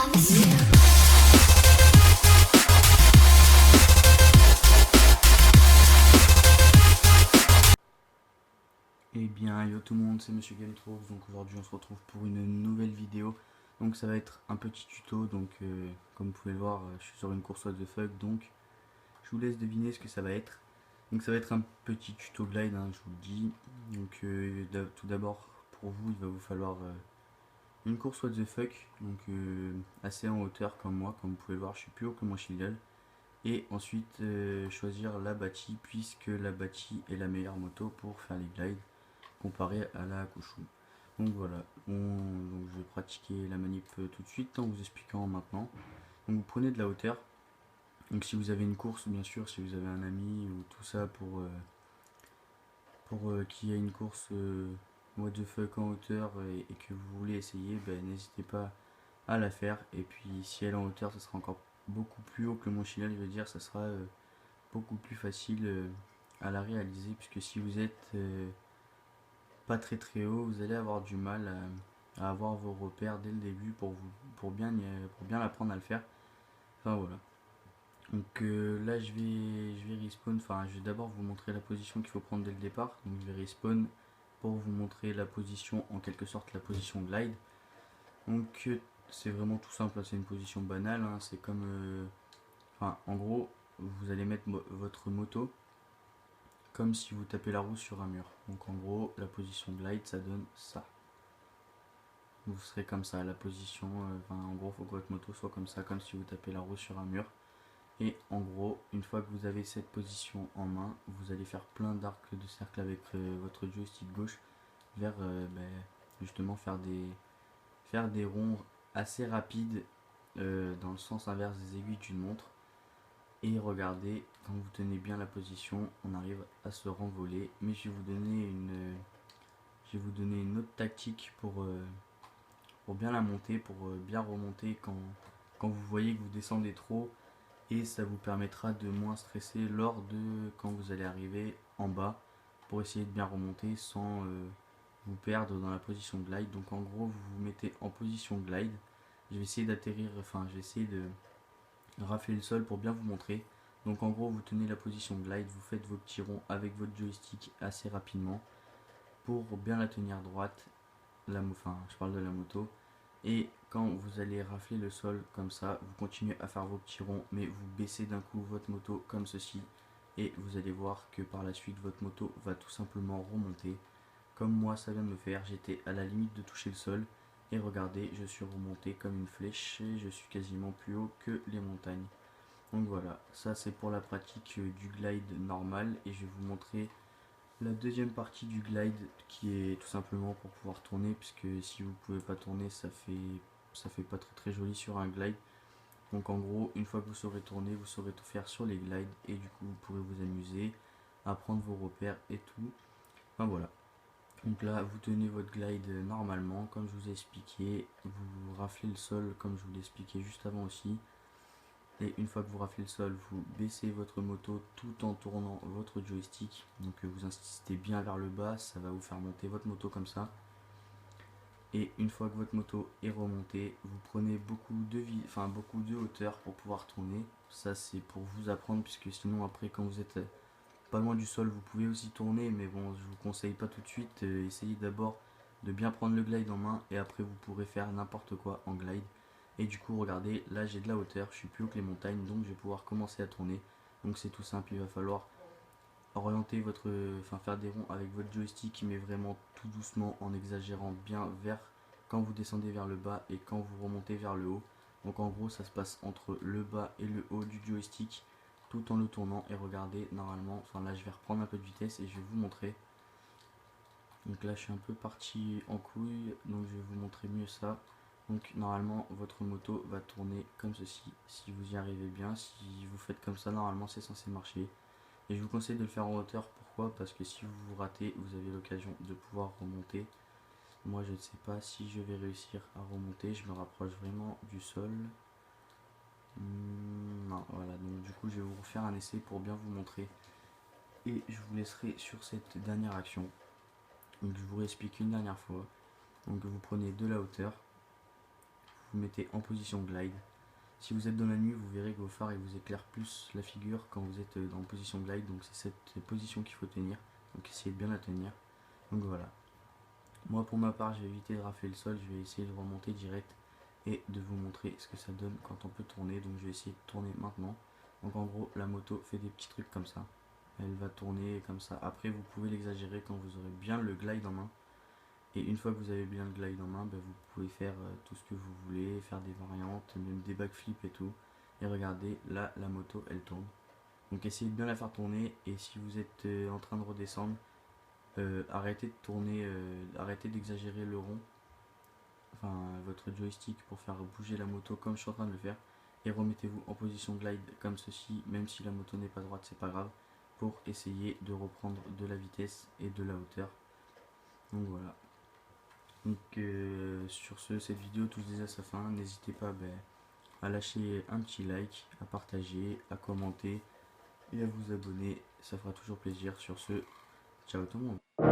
Eh bien yo tout le monde, c'est Monsieur GameTrove, donc aujourd'hui on se retrouve pour une nouvelle vidéo. Donc ça va être un petit tuto, donc comme vous pouvez le voir, je suis sur une course what the fuck, donc je vous laisse deviner ce que ça va être. Donc ça va être un petit tuto glide, hein, je vous le dis. Donc tout d'abord pour vous, il va vous falloir une course what the fuck, donc assez en hauteur comme moi, comme vous pouvez le voir, je suis plus haut que mon Chilial. Et ensuite choisir la bâtie, puisque la bâtie est la meilleure moto pour faire les glides comparé à la Hakushu. Donc voilà, donc je vais pratiquer la manip tout de suite en vous expliquant maintenant. Donc vous prenez de la hauteur. Donc si vous avez une course, bien sûr, si vous avez un ami ou tout ça pour qu'il y ait une course what the fuck en hauteur et que vous voulez essayer, ben, n'hésitez pas à la faire. Et puis si elle est en hauteur, ça sera encore beaucoup plus haut que le Mont Chiliad, je veux dire, ça sera beaucoup plus facile à la réaliser, puisque si vous êtes pas très haut, vous allez avoir du mal à avoir vos repères dès le début pour bien apprendre à le faire. Enfin voilà. Donc là je vais respawn, enfin je vais d'abord vous montrer la position qu'il faut prendre dès le départ. Donc je vais respawn pour vous montrer la position, en quelque sorte la position glide. Donc c'est vraiment tout simple, c'est une position banale, hein. C'est comme enfin en gros vous allez mettre votre moto comme si vous tapez la roue sur un mur. Donc en gros la position glide ça donne ça. Vous serez comme ça, la position, en gros faut que votre moto soit comme ça, comme si vous tapez la roue sur un mur. Et en gros, une fois que vous avez cette position en main, vous allez faire plein d'arcs de cercle avec votre joystick gauche vers justement faire des ronds assez rapides dans le sens inverse des aiguilles d'une montre. Et regardez, quand vous tenez bien la position, on arrive à se renvoler. Mais je vais vous donner une autre tactique pour bien la monter, pour bien remonter quand vous voyez que vous descendez trop, et ça vous permettra de moins stresser lors de quand vous allez arriver en bas pour essayer de bien remonter sans vous perdre dans la position glide. Donc en gros vous vous mettez en position glide, je vais essayer d'atterrir, enfin je vais essayer de rafler le sol pour bien vous montrer. Donc en gros vous tenez la position glide, vous faites vos petits ronds avec votre joystick assez rapidement pour bien la tenir droite, enfin je parle de la moto. Et quand vous allez rafler le sol comme ça, vous continuez à faire vos petits ronds, mais vous baissez d'un coup votre moto comme ceci. Et vous allez voir que par la suite, votre moto va tout simplement remonter. Comme moi, ça vient de me faire, j'étais à la limite de toucher le sol. Et regardez, je suis remonté comme une flèche et je suis quasiment plus haut que les montagnes. Donc voilà, ça c'est pour la pratique du glide normal. Et je vais vous montrer la deuxième partie du glide qui est tout simplement pour pouvoir tourner, puisque si vous pouvez pas tourner ça fait pas très joli sur un glide. Donc en gros une fois que vous saurez tourner, vous saurez tout faire sur les glides et du coup vous pourrez vous amuser à prendre vos repères et tout. Enfin voilà. Donc là vous tenez votre glide normalement comme je vous ai expliqué, vous raflez le sol comme je vous l'ai expliqué juste avant aussi. Et une fois que vous raflez le sol, vous baissez votre moto tout en tournant votre joystick. Donc vous insistez bien vers le bas, ça va vous faire monter votre moto comme ça. Et une fois que votre moto est remontée, vous prenez beaucoup de hauteur pour pouvoir tourner. Ça c'est pour vous apprendre, puisque sinon après quand vous êtes pas loin du sol, vous pouvez aussi tourner. Mais bon, je vous conseille pas tout de suite. Essayez d'abord de bien prendre le glide en main et après vous pourrez faire n'importe quoi en glide. Et du coup regardez, là j'ai de la hauteur, je suis plus haut que les montagnes, donc je vais pouvoir commencer à tourner. Donc c'est tout simple, il va falloir orienter faire des ronds avec votre joystick, mais vraiment tout doucement en exagérant bien vers quand vous descendez vers le bas et quand vous remontez vers le haut. Donc en gros ça se passe entre le bas et le haut du joystick tout en le tournant. Et regardez, normalement, enfin là je vais reprendre un peu de vitesse et je vais vous montrer. Donc là je suis un peu parti en couille, donc je vais vous montrer mieux ça. Donc normalement votre moto va tourner comme ceci, si vous y arrivez bien. Si vous faites comme ça, normalement c'est censé marcher. Et je vous conseille de le faire en hauteur, pourquoi? Parce que si vous vous ratez, vous avez l'occasion de pouvoir remonter. Moi je ne sais pas si je vais réussir à remonter, je me rapproche vraiment du sol. Non, voilà, donc du coup je vais vous refaire un essai pour bien vous montrer. Et je vous laisserai sur cette dernière action. Donc je vous réexplique une dernière fois. Donc vous prenez de la hauteur, vous mettez en position glide. Si vous êtes dans la nuit, vous verrez que vos phares ils vous éclairent plus la figure quand vous êtes en position glide, donc c'est cette position qu'il faut tenir, donc essayez de bien la tenir. Donc voilà. Moi pour ma part, je vais éviter de rafler le sol, je vais essayer de remonter direct et de vous montrer ce que ça donne quand on peut tourner. Donc je vais essayer de tourner maintenant. Donc en gros, la moto fait des petits trucs comme ça. Elle va tourner comme ça. Après, vous pouvez l'exagérer quand vous aurez bien le glide en main. Et une fois que vous avez bien le glide en main, ben, vous pouvez faire tout ce que vous voulez, faire des variantes, même des backflips et tout. Et regardez, là, la moto, elle tourne. Donc essayez de bien la faire tourner. Et si vous êtes en train de redescendre, arrêtez de tourner, arrêtez d'exagérer le rond, enfin votre joystick pour faire bouger la moto comme je suis en train de le faire. Et remettez-vous en position glide comme ceci, même si la moto n'est pas droite, c'est pas grave, pour essayer de reprendre de la vitesse et de la hauteur. Donc voilà. Donc sur ce, cette vidéo touche déjà à sa fin. N'hésitez pas à lâcher un petit like, à partager, à commenter et à vous abonner. Ça fera toujours plaisir. Sur ce, ciao tout le monde.